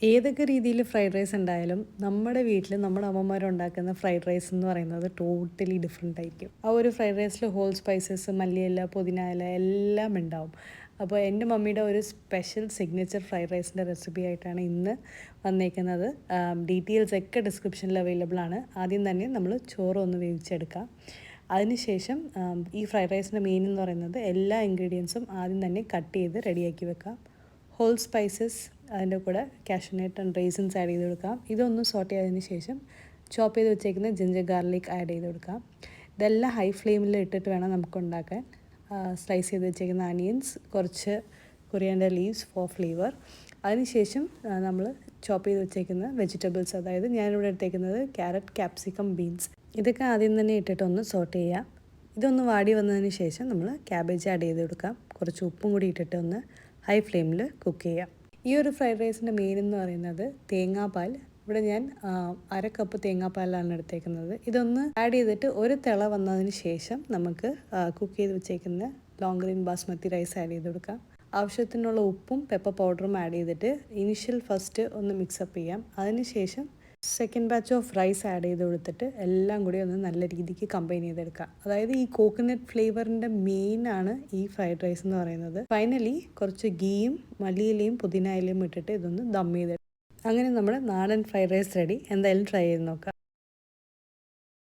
ഏതൊക്കെ രീതിയിൽ fried rice ഉണ്ടായാലും നമ്മുടെ വീട്ടിൽ നമ്മുടെ അമ്മമാരുണ്ടാക്കുന്ന ഫ്രൈഡ് റൈസ് എന്ന് പറയുന്നത് ടോട്ടലി ഡിഫറെൻ്റ് ആയിരിക്കും. ആ ഒരു ഫ്രൈഡ് റൈസിൽ ഹോൾ സ്പൈസസ്, മല്ലിയില, പുതിന ഇല എല്ലാം ഉണ്ടാവും. അപ്പോൾ എൻ്റെ മമ്മിയുടെ ഒരു സ്പെഷ്യൽ സിഗ്നേച്ചർ ഫ്രൈഡ് റൈസിൻ്റെ റെസിപ്പി ആയിട്ടാണ് ഇന്ന് വന്നേക്കുന്നത്. ഡീറ്റെയിൽസ് ഒക്കെ ഡിസ്ക്രിപ്ഷനിൽ അവൈലബിൾ ആണ്. ആദ്യം തന്നെ നമ്മൾ ചോറ് ഒന്ന് വേവിച്ചെടുക്കാം. അതിനുശേഷം ഈ ഫ്രൈഡ് റൈസിൻ്റെ മെയിൻ എന്ന് പറയുന്നത് എല്ലാ ഇൻഗ്രീഡിയൻസും ആദ്യം തന്നെ കട്ട് ചെയ്ത് റെഡിയാക്കി വെക്കാം. ഹോൾ സ്പൈസസ്, അതിൻ്റെ കൂടെ കാഷ്യൂനട്ട് ആൻഡ് റേസിൻസ് ആഡ് ചെയ്ത് കൊടുക്കാം. ഇതൊന്ന് സോട്ട് ചെയ്തതിന് ശേഷം ചോപ്പ് ചെയ്ത് വെച്ചേക്കുന്ന ജിഞ്ചർ ഗാർലിക് ആഡ് ചെയ്ത് കൊടുക്കാം. ഇതെല്ലാം ഹൈ ഫ്ലെയിമിൽ ഇട്ടിട്ട് വേണം നമുക്ക് ഉണ്ടാക്കാൻ. സ്ലൈസ് ചെയ്ത് വെച്ചേക്കുന്ന അനിയൻസ്, കുറച്ച് കൊറിയാൻഡർ ലീവ്സ് ഫോർ ഫ്ലേവർ. അതിനുശേഷം നമ്മൾ ചോപ്പ് ചെയ്ത് വെച്ചേക്കുന്ന വെജിറ്റബിൾസ്, അതായത് ഞാനിവിടെ എടുത്തേക്കുന്നത് ക്യാരറ്റ്, ക്യാപ്സിക്കം, ബീൻസ്, ഇതൊക്കെ ആദ്യം തന്നെ ഇട്ടിട്ടൊന്ന് സോട്ട് ചെയ്യാം. ഇതൊന്ന് വാടി വന്നതിന് ശേഷം നമ്മൾ ക്യാബേജ് ആഡ് ചെയ്ത് കൊടുക്കാം. കുറച്ച് ഉപ്പും കൂടി ഇട്ടിട്ട് ഒന്ന് ഹൈ ഫ്ലെയിമിൽ കുക്ക് ചെയ്യാം. ഈ ഒരു ഫ്രൈഡ് റൈസിൻ്റെ മെയിൻ എന്ന് പറയുന്നത് തേങ്ങാപ്പാൽ. ഇവിടെ ഞാൻ 1/2 കപ്പ് തേങ്ങാപ്പാലാണ് എടുത്തേക്കുന്നത്. ഇതൊന്ന് ആഡ് ചെയ്തിട്ട് ഒരു തിള വന്നതിന് ശേഷം നമുക്ക് കുക്ക് ചെയ്ത് വെച്ചേക്കുന്ന long grain basmati rice add ചെയ്ത് കൊടുക്കാം. ആവശ്യത്തിനുള്ള ഉപ്പും പെപ്പർ പൗഡറും ആഡ് ചെയ്തിട്ട് ഇനിഷ്യൽ ഫസ്റ്റ് ഒന്ന് മിക്സപ്പ് ചെയ്യാം. അതിനുശേഷം second batch of rice add ചെയ്ത് കൊടുത്തിട്ട് എല്ലാം കൂടി ഒന്ന് നല്ല രീതിക്ക് കമ്പൈൻ ചെയ്തെടുക്കുക. അതായത് ഈ കോക്കനട്ട് ഫ്ലേവറിൻ്റെ മെയിനാണ് ഈ ഫ്രൈഡ് റൈസ് എന്ന് പറയുന്നത്. ഫൈനലി കുറച്ച് ഗീയും മല്ലിയിലയും പുതിന ഇലയും ഇട്ടിട്ട് ഇതൊന്ന് ദം ചെയ്തെടുക്കുക. അങ്ങനെ നമ്മുടെ നാടൻ ഫ്രൈഡ് റൈസ് റെഡി. എന്തായാലും ട്രൈ ചെയ്ത് നോക്കാം.